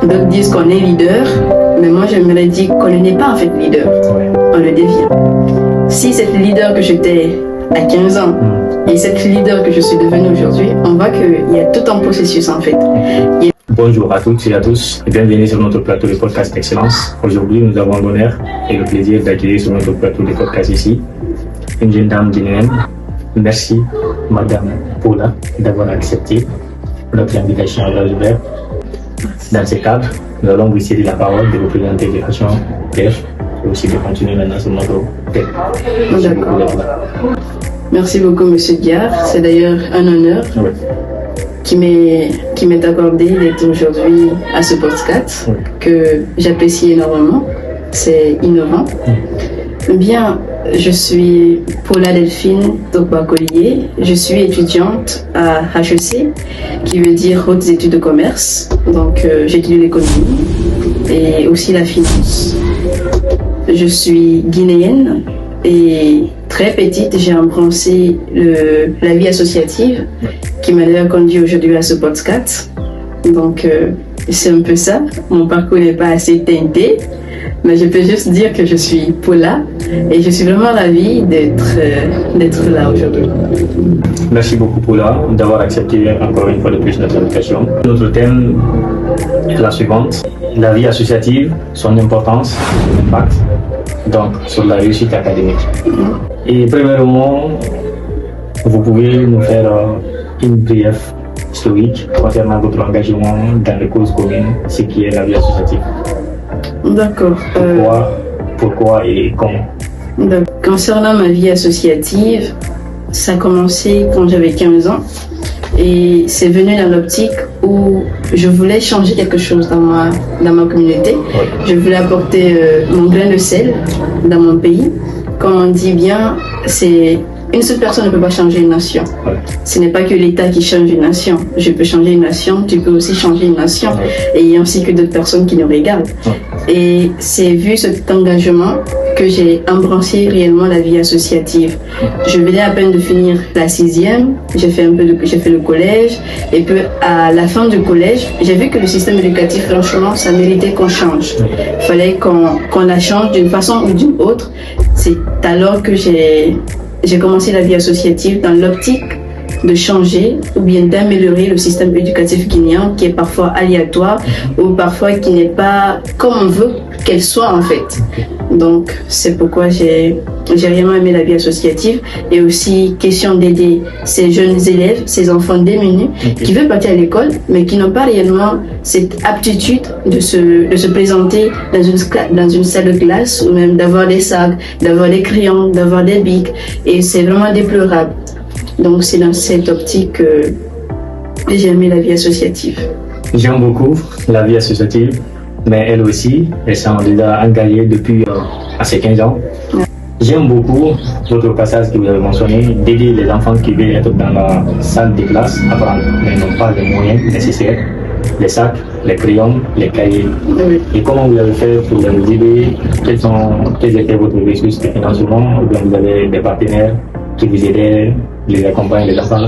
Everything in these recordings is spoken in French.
D'autres disent qu'on est leader, mais moi j'aimerais dire qu'on n'est pas en fait leader, on le devient. Si cette leader que j'étais à 15 ans et cette leader que je suis devenue aujourd'hui, on voit qu'il y a tout un processus en fait. Bonjour à toutes et à tous et bienvenue sur notre plateau de podcast d'excellence. Aujourd'hui, nous avons l'honneur et le plaisir d'accueillir sur notre plateau de podcast ici une jeune dame guinéenne. Merci, Madame Paula, d'avoir accepté notre invitation à l'Albert. Dans ce cadre, nous allons vous céder la parole de représenter les nations PF et aussi de continuer maintenant sur notre thème. Merci beaucoup, Monsieur Diar. C'est d'ailleurs un honneur qui m'est accordé d'être aujourd'hui à ce podcast que j'apprécie énormément. C'est innovant. Bien, je suis Paula Delphine Tokba-Collier. Je suis étudiante à HEC, qui veut dire Hautes Études de Commerce. Donc, j'étudie l'économie et aussi la finance. Je suis guinéenne et très petite, j'ai embrassé la vie associative qui m'a d'ailleurs conduit aujourd'hui à ce podcast. Donc, c'est un peu ça. Mon parcours n'est pas assez teinté, mais je peux juste dire que je suis Paula et je suis vraiment ravie d'être là aujourd'hui. Merci beaucoup Paula d'avoir accepté encore une fois de plus notre invitation. Notre thème est la suivante: la vie associative, son importance, son impact donc sur la réussite académique. Et premièrement, vous pouvez nous faire une brève historique concernant votre engagement dans les causes communes, ce qui est la vie associative. D'accord. Pourquoi et comment? Concernant ma vie associative, ça a commencé quand j'avais 15 ans et c'est venu dans l'optique où je voulais changer quelque chose dans ma communauté. Je voulais apporter mon grain de sel dans mon pays. Comme on dit bien, une seule personne ne peut pas changer une nation. Ce n'est pas que l'État qui change une nation. Je peux changer une nation, tu peux aussi changer une nation, et ainsi que d'autres personnes qui nous regardent. Et c'est vu cet engagement que j'ai embrassé réellement la vie associative. Je venais à peine de finir la 6e, j'ai fait le collège, et puis à la fin du collège, j'ai vu que le système éducatif, franchement, ça méritait qu'on change. Il fallait qu'on la change d'une façon ou d'une autre. C'est alors que j'ai commencé la vie associative dans l'optique de changer ou bien d'améliorer le système éducatif guinéen qui est parfois aléatoire ou parfois qui n'est pas comme on veut qu'elle soit en fait. Donc c'est pourquoi j'ai vraiment aimé la vie associative et aussi question d'aider ces jeunes élèves, ces enfants démunis qui veulent partir à l'école mais qui n'ont pas réellement cette aptitude de se présenter dans une salle de classe ou même d'avoir des sacs, d'avoir des crayons, d'avoir des bics, et c'est vraiment déplorable. Donc c'est dans cette optique que j'ai aimé la vie associative. J'aime beaucoup la vie associative, mais elle aussi, elle s'est déjà engagée depuis à ses 15 ans. J'aime beaucoup votre passage que vous avez mentionné, d'aider les enfants qui veulent être dans la salle de classe, apprendre, mais n'ont pas les moyens nécessaires, les sacs, les crayons, les cahiers. Et comment vous avez fait pour les aider? Quels étaient votre ressources de financement? Ou bien vous avez des partenaires qui vous aidaient, les accompagnent, les enfants?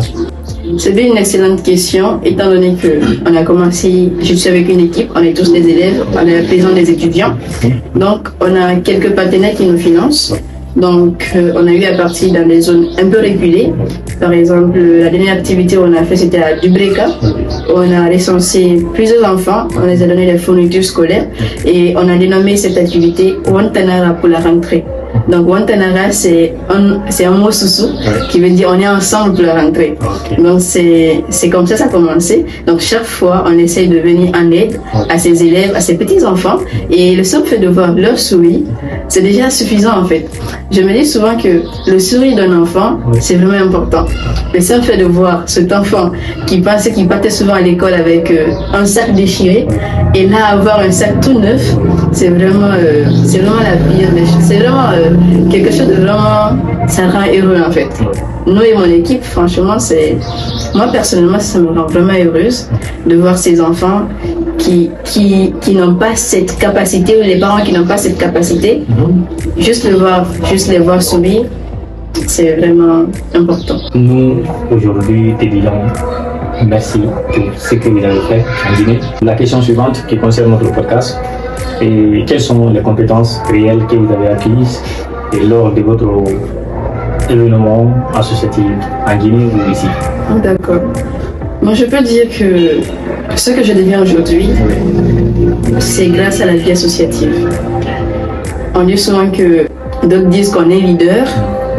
C'est bien une excellente question, étant donné qu'on a commencé, je suis avec une équipe, on est tous des élèves, on est la présence des étudiants. Donc, on a quelques partenaires qui nous financent. Donc, on a eu à partir dans des zones un peu reculées. Par exemple, la dernière activité qu'on a fait, c'était à Dubreka. On a recensé plusieurs enfants, on les a donné des fournitures scolaires et on a dénommé cette activité Wantanara pour la rentrée. Donc Wantanara, c'est un mot soussou qui veut dire on est ensemble pour la rentrée. Donc c'est comme ça a commencé. Donc chaque fois, on essaye de venir en aide à ces élèves, à ces petits enfants, et le seul fait de voir leur sourire, c'est déjà suffisant en fait. Je me dis souvent que le sourire d'un enfant, c'est vraiment important. Le seul fait de voir cet enfant qui partait souvent à l'école avec un sac déchiré, et là avoir un sac tout neuf, c'est vraiment la pire des choses. C'est vraiment quelque chose de vraiment, ça rend heureux en fait. Nous et mon équipe, franchement, moi personnellement, ça me rend vraiment heureuse de voir ces enfants qui n'ont pas cette capacité, ou les parents qui n'ont pas cette capacité, juste les voir sourire, c'est vraiment important. Nous, aujourd'hui, étudiants merci pour ce que vous avez fait en Guinée. La question suivante qui concerne notre podcast, et quelles sont les compétences réelles que vous avez acquises lors de votre événement associatif en Guinée ou ici? D'accord. Moi, je peux dire que ce que je deviens aujourd'hui, c'est grâce à la vie associative. On dit souvent que d'autres disent qu'on est leader,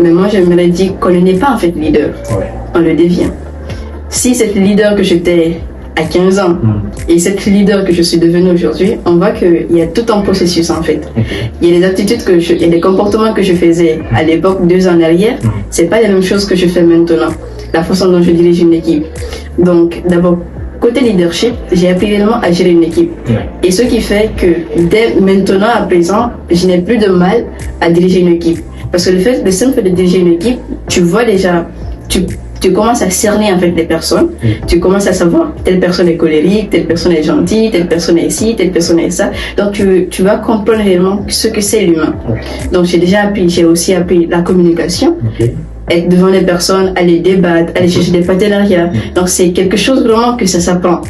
mais moi, j'aimerais dire qu'on n'est pas en fait leader. On le devient. Si cette leader que j'étais à 15 ans et cette leader que je suis devenue aujourd'hui, on voit qu'il y a tout un processus en fait. Il y a des attitudes et des comportements que je faisais à l'époque 2 ans en arrière, c'est pas les mêmes choses que je fais maintenant. La façon dont je dirige une équipe. Donc d'abord, côté leadership, j'ai appris réellement à gérer une équipe. Et ce qui fait que dès maintenant à présent, je n'ai plus de mal à diriger une équipe. Parce que le simple fait de diriger une équipe, tu vois déjà, tu commences à cerner en fait les personnes, tu commences à savoir telle personne est colérique, telle personne est gentille, telle personne est ci, telle personne est ça. Donc tu vas comprendre réellement ce que c'est l'humain. Donc j'ai aussi appris la communication, être devant les personnes, aller débattre, aller chercher des partenariats. Donc c'est quelque chose vraiment que ça s'apprend.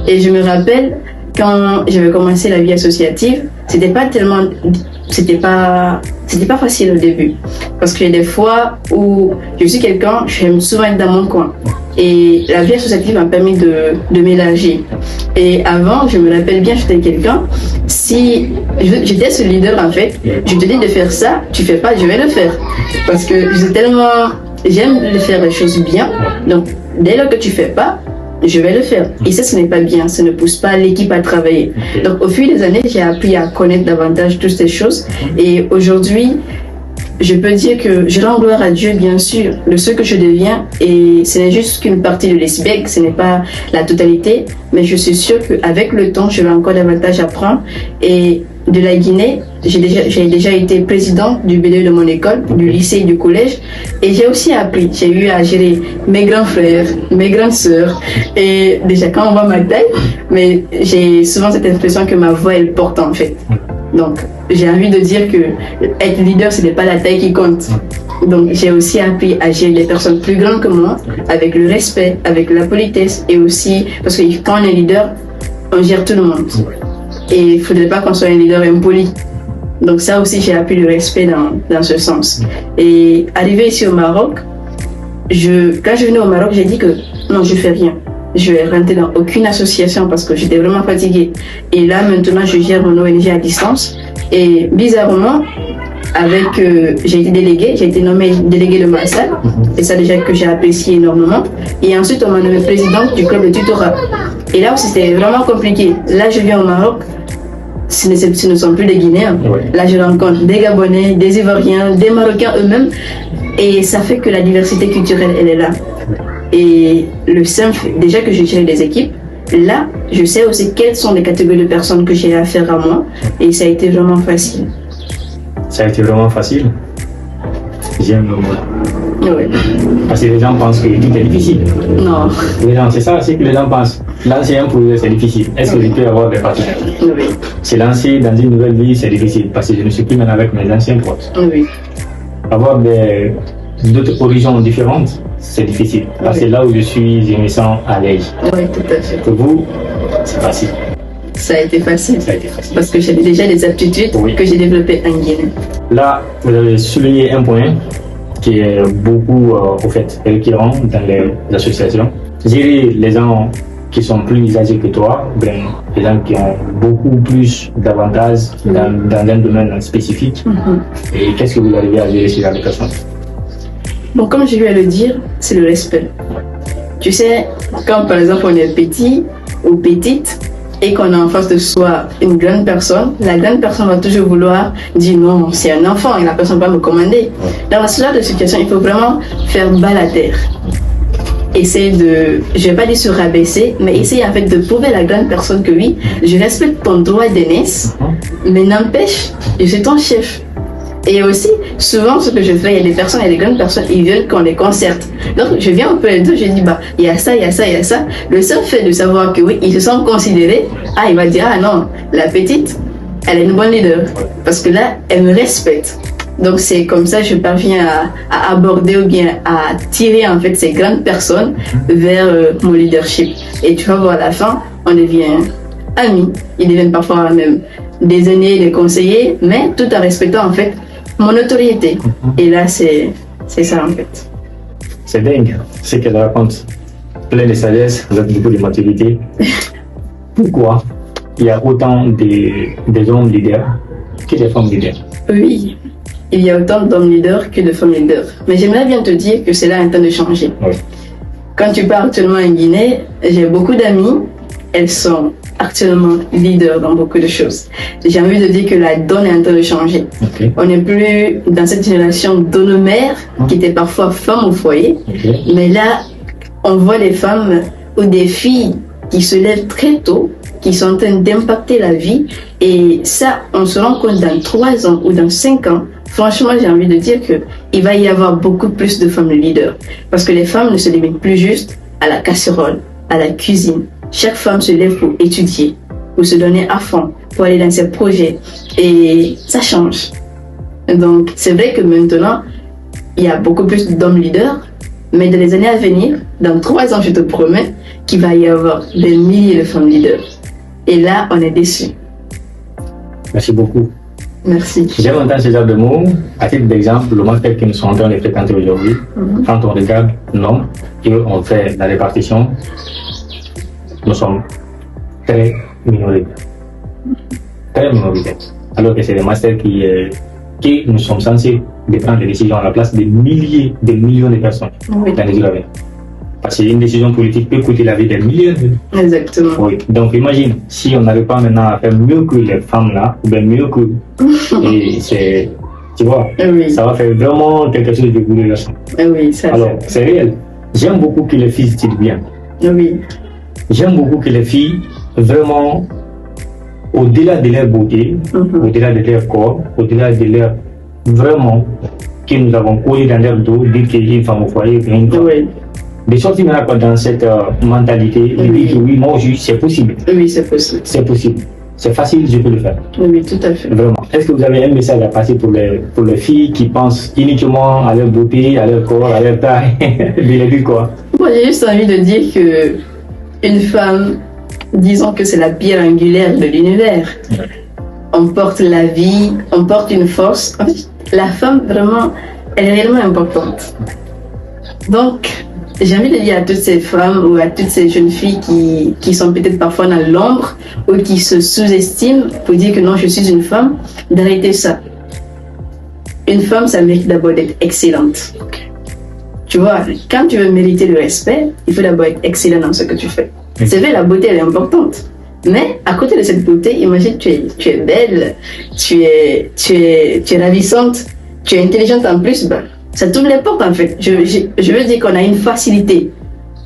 Et je me rappelle quand j'avais commencé la vie associative, c'était pas facile au début. Parce qu'il y a des fois où je suis quelqu'un, j'aime souvent être dans mon coin. Et la vie associative m'a permis de m'élargir. Et avant, je me rappelle bien, j'étais quelqu'un, si j'étais ce leader en fait, je te dis de faire ça, tu fais pas, je vais le faire. Parce que j'aime faire les choses bien. Donc, dès lors que tu fais pas, je vais le faire. Et ça, ce n'est pas bien. Ça ne pousse pas l'équipe à travailler. Donc, au fil des années, j'ai appris à connaître davantage toutes ces choses. Et aujourd'hui, je peux dire que je rends gloire à Dieu, bien sûr, de ce que je deviens. Et ce n'est juste qu'une partie de l'iceberg, ce n'est pas la totalité. Mais je suis sûre qu'avec le temps, je vais encore davantage apprendre. Et de la Guinée, j'ai déjà été présidente du BDE de mon école, du lycée et du collège. Et j'ai aussi appris, j'ai eu à gérer mes grands frères, mes grandes sœurs. Et déjà, quand on voit ma taille, mais j'ai souvent cette impression que ma voix, elle porte en fait. Donc, j'ai envie de dire que être leader, ce n'est pas la taille qui compte. Donc, j'ai aussi appris à gérer les personnes plus grandes que moi, avec le respect, avec la politesse, et aussi, parce que quand on est leader, on gère tout le monde. Et il ne faudrait pas qu'on soit un leader impoli. Donc ça aussi, j'ai appris le respect dans ce sens. Et arrivé ici au Maroc, quand je venais au Maroc, j'ai dit que non, je ne fais rien. Je vais rentrer dans aucune association parce que j'étais vraiment fatiguée. Et là, maintenant, je gère mon ONG à distance. Et bizarrement, j'ai été nommée déléguée de Marseille. Et ça déjà que j'ai apprécié énormément. Et ensuite, on m'a nommée présidente du club de tutorat. Et là où c'était vraiment compliqué, là je viens au Maroc, ce ne sont plus des Guinéens. Là je rencontre des Gabonais, des Ivoiriens, des Marocains eux-mêmes. Et ça fait que la diversité culturelle, elle est là. Et le simple, déjà que je gère des équipes, là je sais aussi quelles sont les catégories de personnes que j'ai affaire à moi. Et ça a été vraiment facile. Ça a été vraiment facile? J'aime le mot. Oui. Parce que les gens pensent que tout est difficile. Non. C'est ça aussi que les gens pensent. Lancer un projet, c'est difficile. Est-ce que je peux avoir des partenaires? Oui. Se lancer dans une nouvelle vie, c'est difficile parce que je ne suis plus même avec mes anciens potes. Oui. Avoir d'autres horizons différentes, c'est difficile. Parce que là où je suis, je me sens à l'aise. Oui, tout à fait. Pour vous, c'est facile. Ça a été facile. Ça a été facile. Parce que j'avais déjà des aptitudes que j'ai développées en Guinée. Là, vous avez souligné un point qui est beaucoup au fait récurrent dans les associations. Gérer les gens qui sont plus âgés que toi, les gens qui ont beaucoup plus d'avantages dans un domaine spécifique. Et qu'est-ce que vous arrivez à gérer ces genre de personnes? Bon, comme je viens de le dire, c'est le respect. Tu sais, quand par exemple on est petit ou petite, et qu'on a en face de soi une grande personne, la grande personne va toujours vouloir dire non, c'est un enfant et la personne va me commander. Dans ce genre de situation, il faut vraiment faire bas la terre. Essayer je vais pas dire se rabaisser, mais essayer en fait de prouver à la grande personne que oui, je respecte ton droit d'aînesse, mais n'empêche, je suis ton chef. Et aussi, souvent, ce que je fais, il y a des personnes, il y a des grandes personnes, ils veulent qu'on les concerte. Donc, je viens un peu les deux, je dis, il y a ça, il y a ça, il y a ça. Le seul fait de savoir que oui, ils se sont considérés, il va dire, non, la petite, elle est une bonne leader. Parce que là, elle me respecte. Donc c'est comme ça que je parviens à aborder ou bien à tirer en fait ces grandes personnes vers mon leadership. Et tu vas voir, à la fin, on devient amis. Ils deviennent parfois même des aînés, des conseillers, mais tout en respectant en fait mon autorité. Et là, c'est ça en fait. C'est dingue ce qu'elle raconte. Plein de sagesse, avec beaucoup de maturité. Pourquoi il y a autant des hommes leaders que des femmes leaders? Oui, il y a autant d'hommes leaders que de femmes leaders. Mais j'aimerais bien te dire que c'est là en train de changer. Oui. Quand tu pars actuellement en Guinée, j'ai beaucoup d'amis, elles sont actuellement leaders dans beaucoup de choses. J'ai envie de dire que la donne est en train de changer. Okay. On n'est plus dans cette génération d'hommes-mères qui étaient parfois femmes au foyer, mais là, on voit des femmes ou des filles qui se lèvent très tôt, qui sont en train d'impacter la vie. Et ça, on se rend compte dans 3 ans ou dans 5 ans, franchement, j'ai envie de dire qu'il va y avoir beaucoup plus de femmes leaders. Parce que les femmes ne se limitent plus juste à la casserole, à la cuisine. Chaque femme se lève pour étudier, pour se donner à fond, pour aller dans ses projets. Et ça change. Donc, c'est vrai que maintenant, il y a beaucoup plus d'hommes leaders. Mais dans les années à venir, dans 3 ans, je te promets qu'il va y avoir des milliers de femmes leaders. Et là, on est déçus. Merci beaucoup. Merci. J'aime entendre ce genre de mots. À titre d'exemple, le master que nous sommes en train de fréquenter aujourd'hui, quand on regarde le nombre et on fait la répartition, nous sommes très minoritaires. Très minoritaires. Alors que c'est des masters qui nous sommes censés de prendre des décisions à la place de milliers, de millions de personnes dans les jours à venir. Parce qu'une décision politique peut coûter la vie des milliers. Exactement. Oui. Donc imagine, si on n'arrive pas maintenant à faire mieux que les femmes là, ou bien mieux que... et c'est... Tu vois, ça va faire vraiment quelque chose de bouleversant. Oui, ça. Alors, c'est réel. J'aime beaucoup que les filles stylent bien. Oui. J'aime beaucoup que les filles, vraiment, au-delà de leur beauté, au-delà de leur corps, au-delà de leur... Vraiment, que nous avons collé dans leur dos, dire qu'il y a une femme au foyer, une femme. Oui. De sortir maintenant dans cette mentalité, de dire que oui, moi, c'est possible. Oui, c'est possible. C'est possible. C'est facile, je peux le faire. Oui, tout à fait. Vraiment. Est-ce que vous avez un message à passer pour les filles qui pensent uniquement à leur beauté, à leur corps, à leur taille? De quoi? Moi, j'ai juste envie de dire que une femme, disons que c'est la pierre angulaire de l'univers. On porte la vie, on porte une force. En fait, la femme, vraiment, elle est réellement importante. Donc, j'ai envie de dire à toutes ces femmes ou à toutes ces jeunes filles qui sont peut-être parfois dans l'ombre ou qui se sous-estiment pour dire que non, je suis une femme, d'arrêter ça. Une femme, ça mérite d'abord d'être excellente. Tu vois, quand tu veux mériter le respect, il faut d'abord être excellent dans ce que tu fais. C'est vrai, la beauté, elle est importante. Mais à côté de cette beauté, imagine tu es belle, tu es ravissante, tu es intelligente en plus, ben, ça t'ouvre les portes en fait. Je veux dire qu'on a une facilité,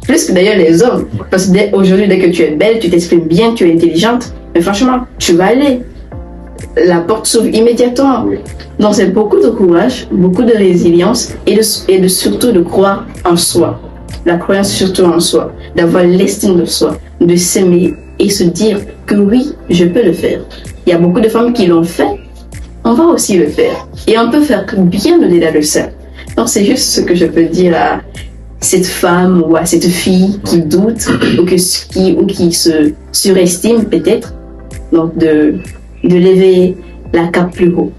plus que d'ailleurs les hommes. Parce que aujourd'hui, dès que tu es belle, tu t'exprimes bien, tu es intelligente, mais franchement, tu vas aller. La porte s'ouvre immédiatement. Donc c'est beaucoup de courage, beaucoup de résilience et surtout de croire en soi. La croyance surtout en soi, d'avoir l'estime de soi, de s'aimer et se dire que oui, je peux le faire. Il y a beaucoup de femmes qui l'ont fait, on va aussi le faire. Et on peut faire bien au-delà de ça. Donc c'est juste ce que je peux dire à cette femme ou à cette fille qui doute ou qui se surestime peut-être. Donc de lever la cape plus haut.